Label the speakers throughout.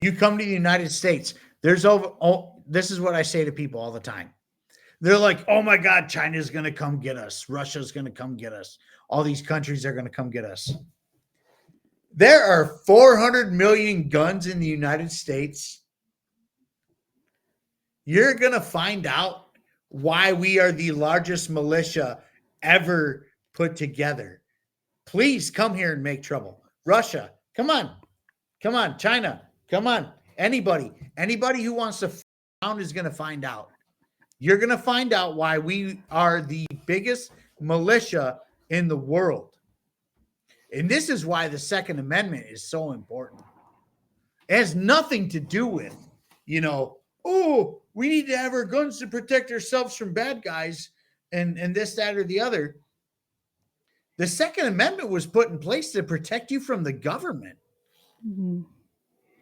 Speaker 1: You come to the United States, there's over, oh, this is what I say to people all the time. They're like, oh my God, China's going to come get us. Russia's going to come get us. All these countries are going to come get us. There are 400 million guns in the United States. You're going to find out why we are the largest militia ever put together. Please come here and make trouble. Russia, come on. Come on. China, come on. Anybody who wants to around is going to find out. You're going to find out why we are the biggest militia in the world. And this is why the Second Amendment is so important. It has nothing to do with, oh, we need to have our guns to protect ourselves from bad guys and this, that, or the other. The Second Amendment was put in place to protect you from the government,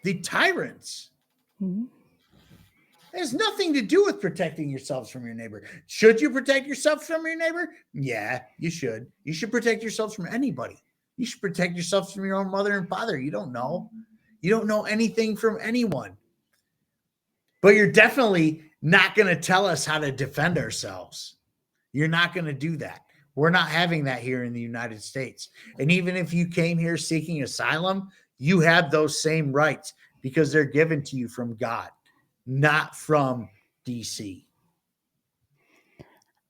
Speaker 1: the tyrants. It has nothing to do with protecting yourselves from your neighbor. Should you protect yourself from your neighbor? Yeah, you should. You should protect yourselves from anybody. You should protect yourselves from your own mother and father. You don't know. You don't know anything from anyone. But you're definitely not going to tell us how to defend ourselves. You're not going to do that. We're not having that here in the United States. And even if you came here seeking asylum, you have those same rights because they're given to you from God, not from DC.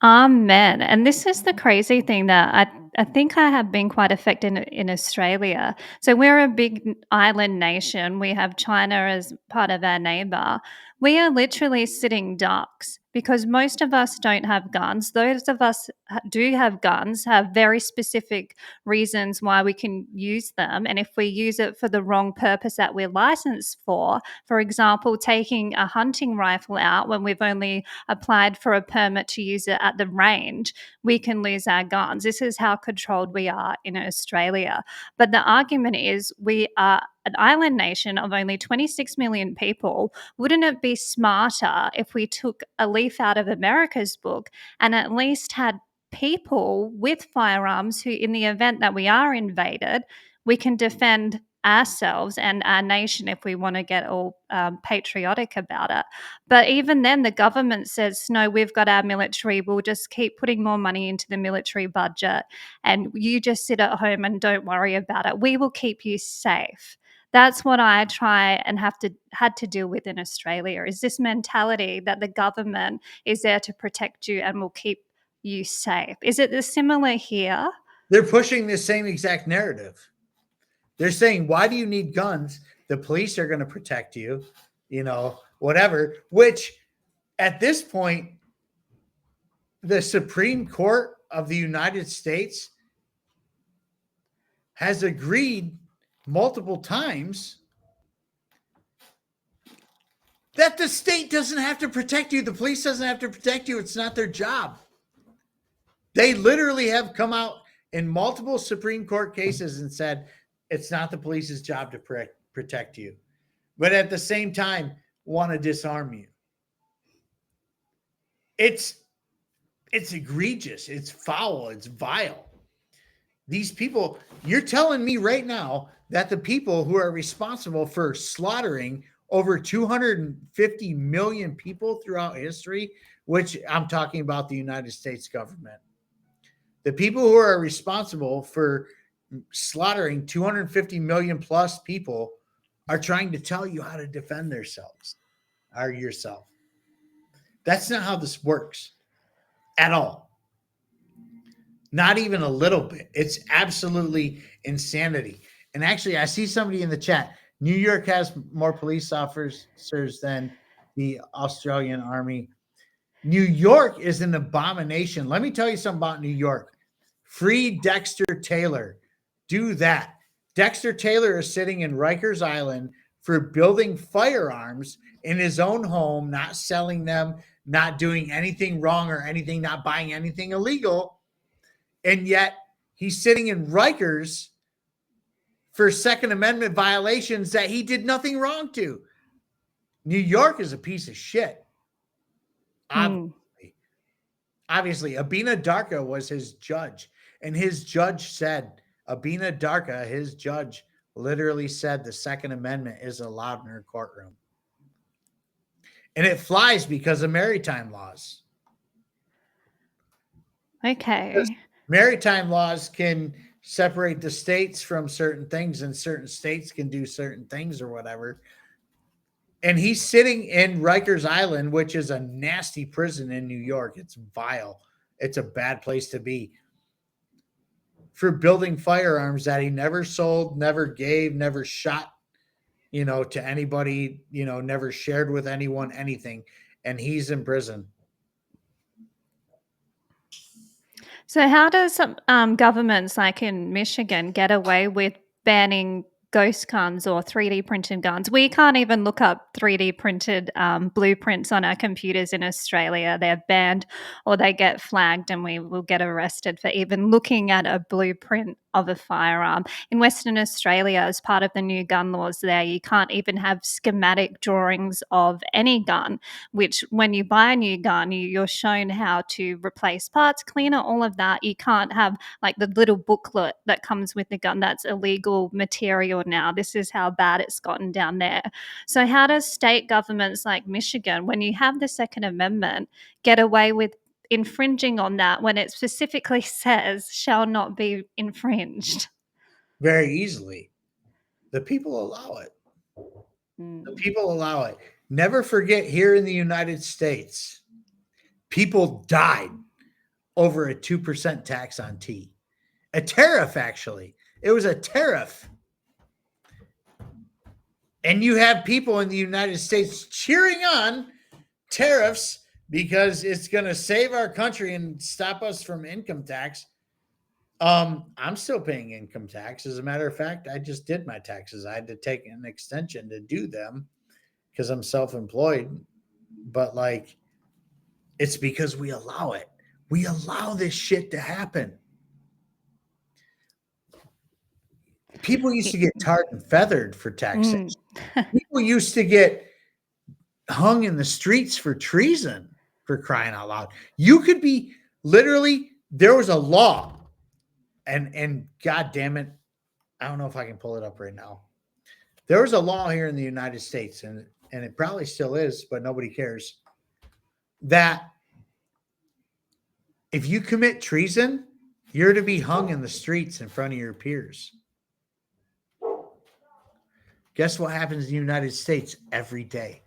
Speaker 2: Amen. And this is the crazy thing that I think I have been quite affected in Australia. So we're a big island nation. We have China as part of our neighbor. We are literally sitting ducks because most of us don't have guns. Those of us do have guns have very specific reasons why we can use them. And if we use it for the wrong purpose that we're licensed for example, taking a hunting rifle out when we've only applied for a permit to use it at the range, we can lose our guns. This is how controlled we are in Australia. But the argument is we are an island nation of only 26 million people. Wouldn't it be smarter if we took a leaf out of America's book and at least had people with firearms who, in the event that we are invaded, we can defend ourselves and our nation if we want to get all patriotic about it. But even then, the government says, no, we've got our military. We'll just keep putting more money into the military budget. And you just sit at home and don't worry about it. We will keep you safe. That's what I try and had to deal with in Australia, is this mentality that the government is there to protect you and will keep you safe. Is it similar here?
Speaker 1: They're pushing the same exact narrative. They're saying, why do you need guns? The police are going to protect you, whatever, which at this point, the Supreme Court of the United States has agreed multiple times that the state doesn't have to protect you. The police doesn't have to protect you. It's not their job. They literally have come out in multiple Supreme Court cases and said, it's not the police's job to protect you, but at the same time, want to disarm you. It's egregious. It's foul. It's vile. These people, you're telling me right now that the people who are responsible for slaughtering over 250 million people throughout history, which I'm talking about the United States government, the people who are responsible for slaughtering 250 million plus people are trying to tell you how to defend themselves or yourself. That's not how this works at all. Not even a little bit. It's absolutely insanity. And actually, I see somebody in the chat. New York has more police officers than the Australian Army. New York is an abomination. Let me tell you something about New York. Free Dexter Taylor. Do that. Dexter Taylor is sitting in Rikers Island for building firearms in his own home, not selling them, not doing anything wrong or anything, not buying anything illegal. And yet he's sitting in Rikers for Second Amendment violations that he did nothing wrong to. New York is a piece of shit. Obviously, Abina Darka was his judge. And his judge said, Abina Darka, his judge, literally said the Second Amendment is allowed in her courtroom. And it flies because of maritime laws. Because
Speaker 2: Okay.
Speaker 1: maritime laws can separate the states from certain things, and certain states can do certain things or whatever. And he's sitting in Rikers Island, which is a nasty prison in New York. It's vile. It's a bad place to be, for building firearms that he never sold, never gave, never shot, to anybody, never shared with anyone, anything. And he's in prison.
Speaker 2: So how does some governments like in Michigan get away with banning ghost guns or 3D printed guns? We can't even look up 3D printed blueprints on our computers in Australia. They're banned or they get flagged and we will get arrested for even looking at a blueprint of a firearm. In Western Australia, as part of the new gun laws there, you can't even have schematic drawings of any gun, which when you buy a new gun, you're shown how to replace parts, clean it, all of that. You can't have like the little booklet that comes with the gun. That's illegal material now. This is how bad it's gotten down there. So how does state governments like Michigan, when you have the Second Amendment, get away with infringing on that when it specifically says shall not be infringed?
Speaker 1: Very easily. The people allow it. The
Speaker 2: Mm.
Speaker 1: people allow it. Never forget, here in the United States, people died over a 2% tax on tea. A tariff, actually. It was a tariff. And you have people in the United States cheering on tariffs because it's going to save our country and stop us from income tax. I'm still paying income tax. As a matter of fact, I just did my taxes. I had to take an extension to do them because I'm self-employed. But like, it's because we allow it. We allow this shit to happen. People used to get tarred and feathered for taxation. People used to get hung in the streets for treason, for crying out loud. You could be literally, there was a law, and God damn it, I don't know if I can pull it up right now. There was a law here in the United States, and it probably still is, but nobody cares, that if you commit treason, you're to be hung in the streets in front of your peers. Guess what happens in the United States every day?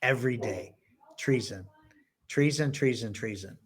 Speaker 1: Every day. Treason. Treason, treason, treason.